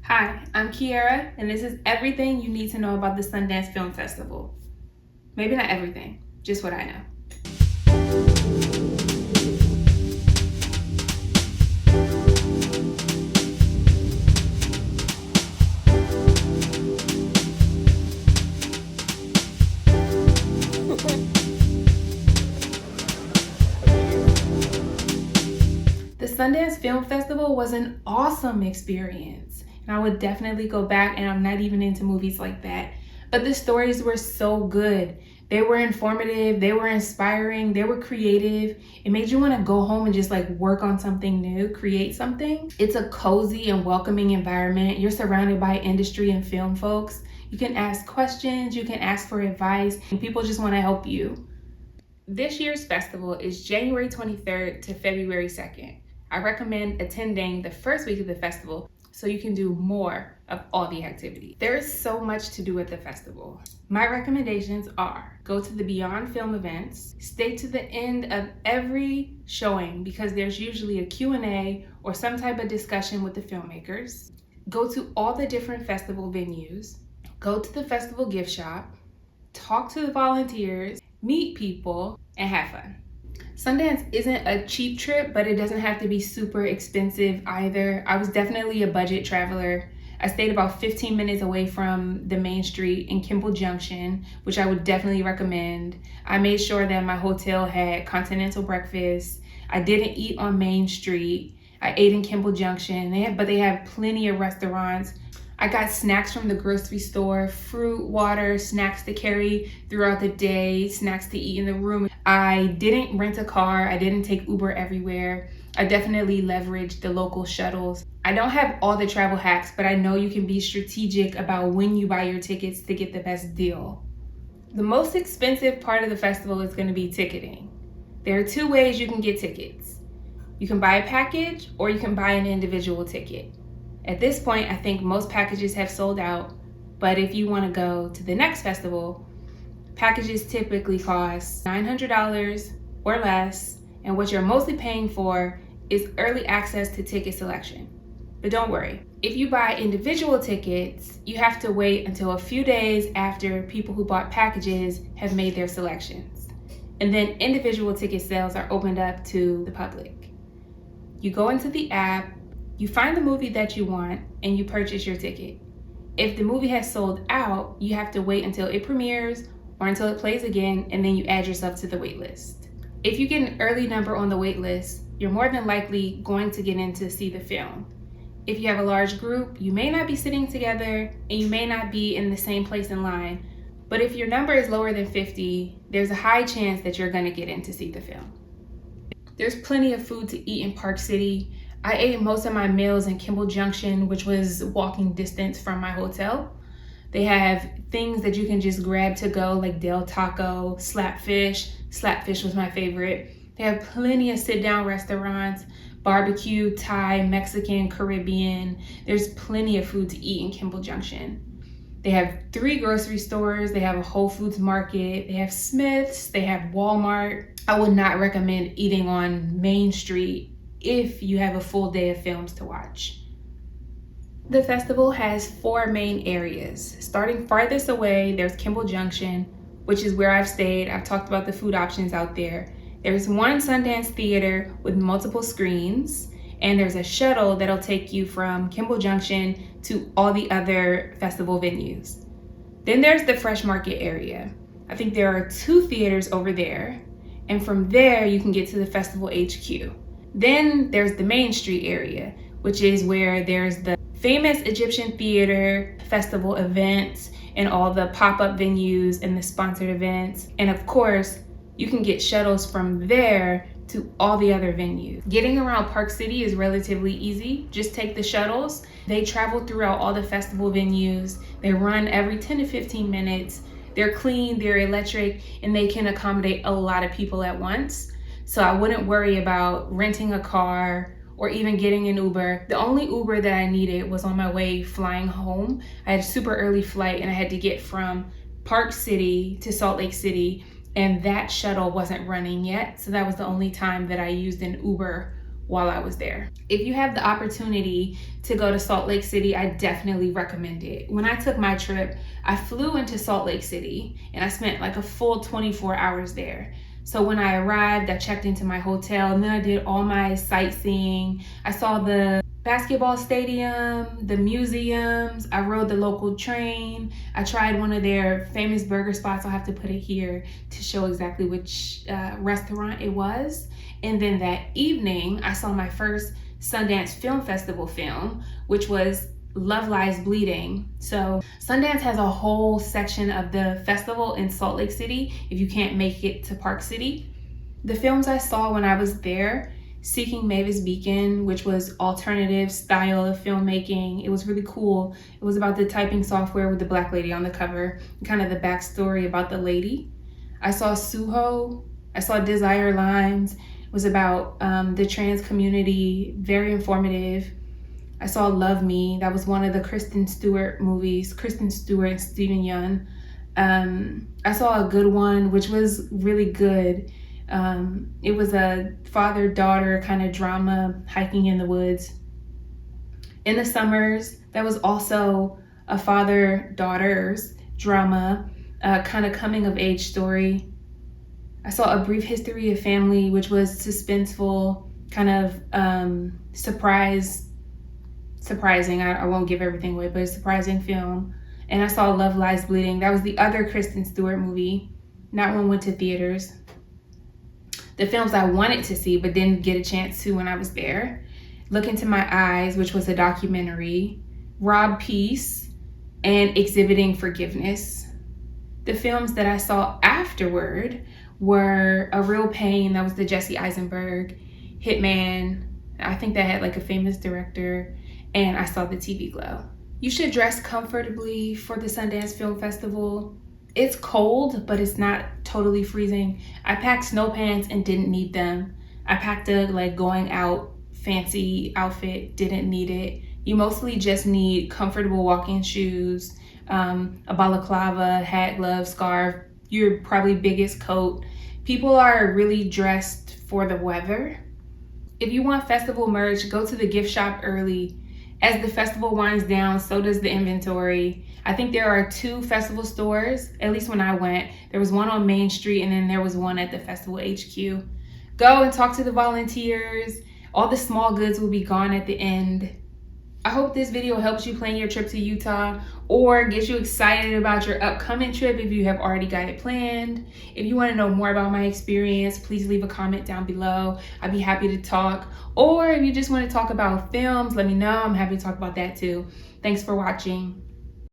Hi, I'm Kiara, and this is everything you need to know about the Sundance Film Festival. Maybe not everything, just what I know. The Sundance Film Festival was an awesome experience, and I would definitely go back, and I'm not even into movies like that. But the stories were so good. They were informative, they were inspiring, they were creative. It made you want to go home and just work on something new, create something. It's a cozy and welcoming environment. You're surrounded by industry and film folks. You can ask questions, you can ask for advice, and people just want to help you. This year's festival is January 23rd to February 2nd. I recommend attending the first week of the festival so you can do more of all the activities. There is so much to do at the festival. My recommendations are go to the Beyond Film events, stay to the end of every showing because there's usually a Q&A or some type of discussion with the filmmakers, go to all the different festival venues, go to the festival gift shop, talk to the volunteers, meet people, and have fun. Sundance isn't a cheap trip, but it doesn't have to be super expensive either. I was definitely a budget traveler. I stayed about 15 minutes away from the main street in Kimball Junction, which I would definitely recommend. I made sure that my hotel had continental breakfast. I didn't eat on Main Street. I ate in Kimball Junction, but they have plenty of restaurants. I got snacks from the grocery store, fruit, water, snacks to carry throughout the day, snacks to eat in the room. I didn't rent a car. I didn't take Uber everywhere. I definitely leveraged the local shuttles. I don't have all the travel hacks, but I know you can be strategic about when you buy your tickets to get the best deal. The most expensive part of the festival is going to be ticketing. There are two ways you can get tickets. You can buy a package or you can buy an individual ticket. At this point, I think most packages have sold out, but if you want to go to the next festival, packages typically cost $900 or less, and what you're mostly paying for is early access to ticket selection. But don't worry, if you buy individual tickets, you have to wait until a few days after people who bought packages have made their selections. And then individual ticket sales are opened up to the public. You go into the app, you find the movie that you want, and you purchase your ticket. If the movie has sold out, you have to wait until it premieres or until it plays again, and then you add yourself to the wait list. If you get an early number on the wait list, you're more than likely going to get in to see the film. If you have a large group, you may not be sitting together and you may not be in the same place in line, but if your number is lower than 50, there's a high chance that you're gonna get in to see the film. There's plenty of food to eat in Park City. I ate most of my meals in Kimball Junction, which was walking distance from my hotel. They have things that you can just grab to go, like Del Taco, Slapfish. Slapfish was my favorite. They have plenty of sit-down restaurants, barbecue, Thai, Mexican, Caribbean. There's plenty of food to eat in Kimball Junction. They have 3 grocery stores. They have a Whole Foods market. They have Smith's. They have Walmart. I would not recommend eating on Main Street if you have a full day of films to watch. The festival has 4 main areas. Starting farthest away, there's Kimball Junction, which is where I've stayed. I've talked about the food options out there. There's one Sundance theater with multiple screens, and there's a shuttle that'll take you from Kimball Junction to all the other festival venues. Then there's the Fresh Market area. I think there are 2 theaters over there, and from there you can get to the festival HQ. Then there's the Main Street area, which is where there's the famous Egyptian theater, festival events, and all the pop-up venues and the sponsored events. And of course, you can get shuttles from there to all the other venues. Getting around Park City is relatively easy. Just take the shuttles. They travel throughout all the festival venues. They run every 10 to 15 minutes. They're clean, they're electric, and they can accommodate a lot of people at once. So I wouldn't worry about renting a car or even getting an Uber. The only Uber that I needed was on my way flying home. I had a super early flight and I had to get from Park City to Salt Lake City, and that shuttle wasn't running yet. So that was the only time that I used an Uber while I was there. If you have the opportunity to go to Salt Lake City, I definitely recommend it. When I took my trip, I flew into Salt Lake City and I spent like a full 24 hours there. So when I arrived, I checked into my hotel and then I did all my sightseeing. I saw the basketball stadium, the museums, I rode the local train. I tried one of their famous burger spots. I'll have to put it here to show exactly which restaurant it was. And then that evening, I saw my first Sundance Film Festival film, which was Love Lies Bleeding. So Sundance has a whole section of the festival in Salt Lake City if you can't make it to Park City. The films I saw when I was there, Seeking Mavis Beacon, which was alternative style of filmmaking. It was really cool. It was about the typing software with the black lady on the cover, kind of the backstory about the lady. I saw Suho. I saw Desire Lines. It was about the trans community, very informative. I saw Love Me. That was one of the Kristen Stewart movies, Kristen Stewart and Steven Yeun. I saw A Good One, which was really good. It was a father-daughter kind of drama, hiking in the woods. In the Summers, that was also a father-daughter's drama, kind of coming-of-age story. I saw A Brief History of Family, which was suspenseful, kind of surprising. I won't give everything away, but a surprising film. And I saw Love Lies Bleeding. That was the other Kristen Stewart movie. That one went to theaters. The films I wanted to see but didn't get a chance to when I was there: Look Into My Eyes, which was a documentary, Rob Peace, and Exhibiting Forgiveness. The films that I saw afterward were A Real Pain, that was the Jesse Eisenberg, Hitman, I think that had like a famous director, and I saw The TV Glow. You should dress comfortably for the Sundance Film Festival. It's cold, but it's not totally freezing. I packed snow pants and didn't need them. I packed a like going out fancy outfit, didn't need it. You mostly just need comfortable walking shoes, a balaclava, hat, gloves, scarf, your probably biggest coat. People are really dressed for the weather. If you want festival merch, go to the gift shop early. As the festival winds down, so does the inventory. I think there are 2 festival stores, at least when I went. There was one on Main Street and then there was one at the festival HQ. Go and talk to the volunteers. All the small goods will be gone at the end. I hope this video helps you plan your trip to Utah or gets you excited about your upcoming trip if you have already got it planned. If you want to know more about my experience, please leave a comment down below. I'd be happy to talk. Or if you just want to talk about films, let me know. I'm happy to talk about that too. Thanks for watching.